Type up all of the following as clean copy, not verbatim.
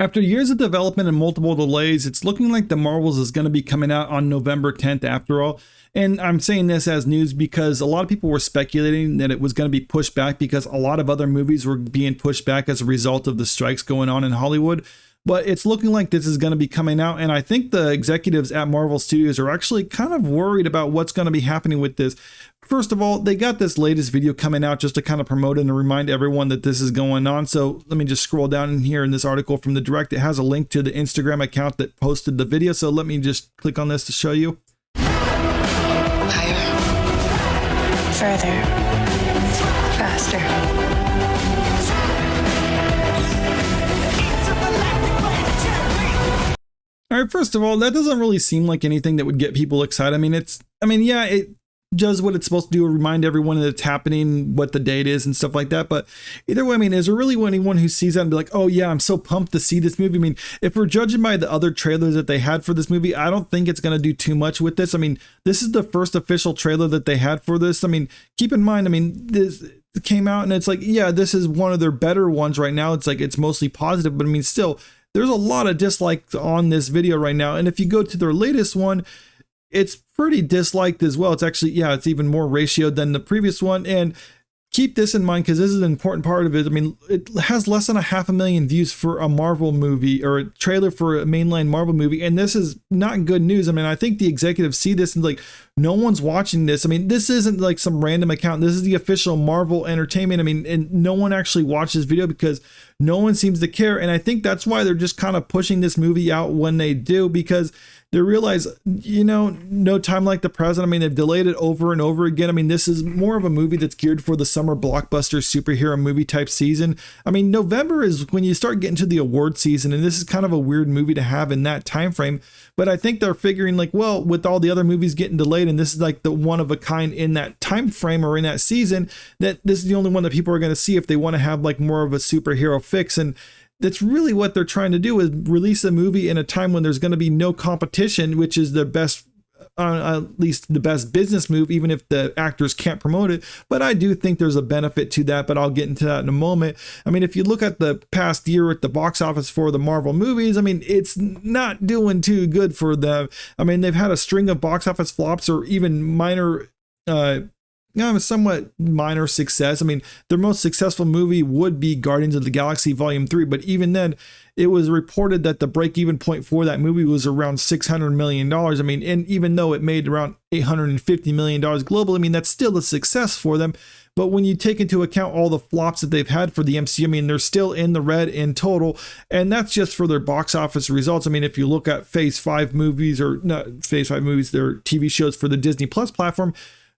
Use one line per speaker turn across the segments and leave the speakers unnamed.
After years of development and multiple delays, it's looking like The Marvels is going to be coming out on November 10th after all. And I'm saying this as news because a lot of people were speculating that it was going to be pushed back because a lot of other movies were being pushed back as a result of the strikes going on in Hollywood. But it's looking like this is going to be coming out. And I think the executives at Marvel Studios are actually kind of worried about what's going to be happening with this. First of all, they got this latest video coming out just to kind of promote it and remind everyone that this is going on. So let me just scroll down in here in this article from the Direct. It has a link to the Instagram account that posted the video. So let me just click on this to show you.
Higher. Further. Faster.
All right, first of all, that doesn't really seem like anything that would get people excited. Yeah, it does what it's supposed to do, remind everyone that it's happening, what the date is and stuff like that. But either way, is there really anyone who sees that and be like, oh yeah, I'm so pumped to see this movie? If we're judging by the other trailers that they had for this movie, I don't think it's going to do too much with this. This is the first official trailer that they had for this. Keep in mind, this came out and it's like, yeah, this is one of their better ones right now. It's like, it's mostly positive, but still, there's a lot of dislikes on this video right now. And if you go to their latest one, it's pretty disliked as well. It's actually, yeah, it's even more ratioed than the previous one. And keep this in mind because this is an important part of it. It has less than 500,000 views for a Marvel movie or a trailer for a mainline Marvel movie. And this is not good news. I think the executives see this and like, no one's watching this. This isn't like some random account. This is the official Marvel Entertainment. And no one actually watched this video because no one seems to care. And I think that's why they're just kind of pushing this movie out when they do, because they realize, no time like the present. They've delayed it over and over again. This is more of a movie that's geared for the summer blockbuster superhero movie type season. November is when you start getting to the award season, and this is kind of a weird movie to have in that time frame. But I think they're figuring like, well, with all the other movies getting delayed, and this is like the one of a kind in that time frame or in that season, that this is the only one that people are going to see if they want to have like more of a superhero fix. And that's really what they're trying to do, is release a movie in a time when there's going to be no competition, which is the best, at least the best business move, even if the actors can't promote it. But I do think there's a benefit to that, but I'll get into that in a moment. If you look at the past year at the box office for the Marvel movies, it's not doing too good for them. They've had a string of box office flops or even minor, somewhat minor success. Their most successful movie would be Guardians of the Galaxy Volume 3, but even then, it was reported that the break-even point for that movie was around $600 million. And even though it made around $850 million globally, that's still a success for them. But when you take into account all the flops that they've had for the MCU, they're still in the red in total. And that's just for their box office results. If you look at Phase 5 movies, or not Phase 5 movies, their TV shows for the Disney Plus platform,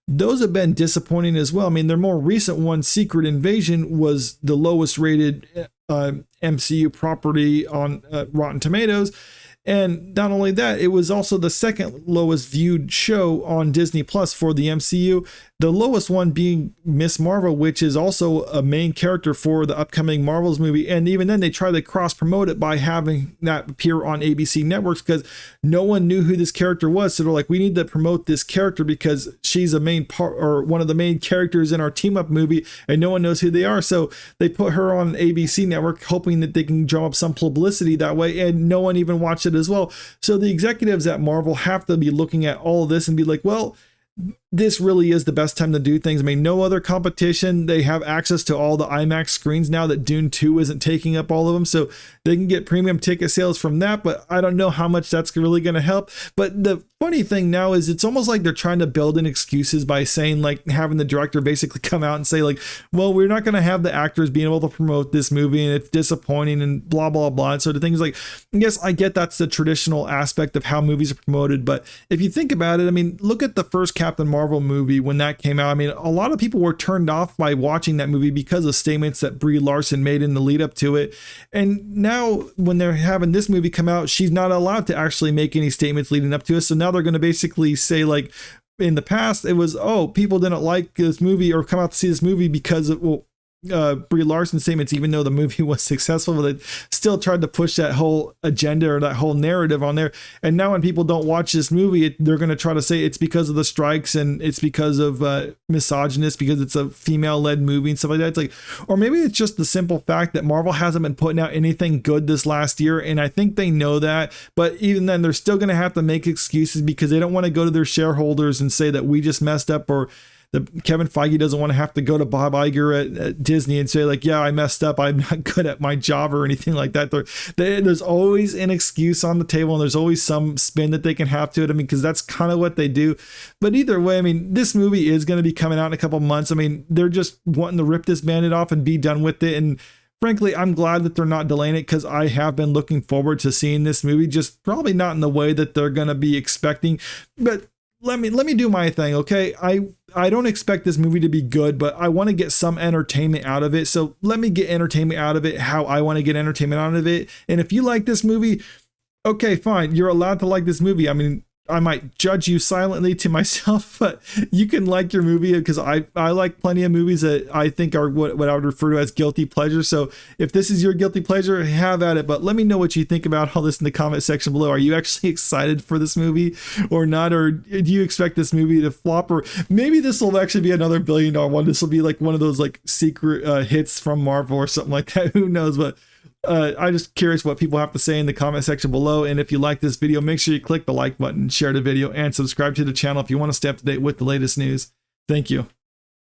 those have been disappointing as well. Their more recent one, Secret Invasion, was the lowest rated MCU property on Rotten Tomatoes. And not only that, it was also the second lowest viewed show on Disney Plus for the MCU. The lowest one being Miss Marvel, which is also a main character for the upcoming Marvels movie. And even then, they try to cross promote it by having that appear on ABC networks because no one knew who this character was. So they're like, we need to promote this character because she's a main part or one of the main characters in our team up movie, and no one knows who they are. So they put her on ABC network, hoping that they can drum up some publicity that way. And no one even watched it as well. So the executives at Marvel have to be looking at all of this and be like, well, this really is the best time to do things. No other competition. They have access to all the IMAX screens now that Dune 2 isn't taking up all of them. So they can get premium ticket sales from that, but I don't know how much that's really going to help. But the funny thing now is it's almost like they're trying to build in excuses by saying, like, having the director basically come out and say like, well, we're not going to have the actors being able to promote this movie and it's disappointing and blah, blah, blah. And sort of things like, yes, I get that's the traditional aspect of how movies are promoted. But if you think about it, look at the first Captain Marvel movie when that came out. A lot of people were turned off by watching that movie because of statements that Brie Larson made in the lead up to it. And now when they're having this movie come out, she's not allowed to actually make any statements leading up to it. So now they're going to basically say, like, in the past, it was, oh, people didn't like this movie or come out to see this movie because of, well, Brie Larson statements, even though the movie was successful, they still tried to push that whole agenda or that whole narrative on there. And now when people don't watch this movie, they're going to try to say it's because of the strikes and it's because of misogynist, because it's a female-led movie and stuff like that. It's like, or maybe it's just the simple fact that Marvel hasn't been putting out anything good this last year, and I think they know that. But even then, they're still going to have to make excuses because they don't want to go to their shareholders and say that we just messed up, or Kevin Feige doesn't want to have to go to Bob Iger at Disney and say like, yeah, I messed up, I'm not good at my job or anything like that. There's always an excuse on the table, and there's always some spin that they can have to it. I mean, because that's kind of what they do. But either way, I mean, this movie is going to be coming out in a couple months. I mean, they're just wanting to rip this Band-Aid off and be done with it. And frankly, I'm glad that they're not delaying it, because I have been looking forward to seeing this movie, just probably not in the way that they're going to be expecting. But let me do my thing, okay? I don't expect this movie to be good, but I want to get some entertainment out of it. So let me get entertainment out of it how I want to get entertainment out of it. And if you like this movie, okay, fine. You're allowed to like this movie. I mean, I might judge you silently to myself, but you can like your movie, because I like plenty of movies that I think are what I would refer to as guilty pleasure. So if this is your guilty pleasure, have at it. But let me know what you think about all this in the comment section below. Are you actually excited for this movie or not? Or do you expect this movie to flop? Or maybe this will actually be another $1 billion one. This will be like one of those like secret hits from Marvel or something like that. Who knows? But I'm just curious what people have to say in the comment section below. And if you like this video, make sure you click the like button, share the video, and subscribe to the channel if you want to stay up to date with the latest news. Thank you.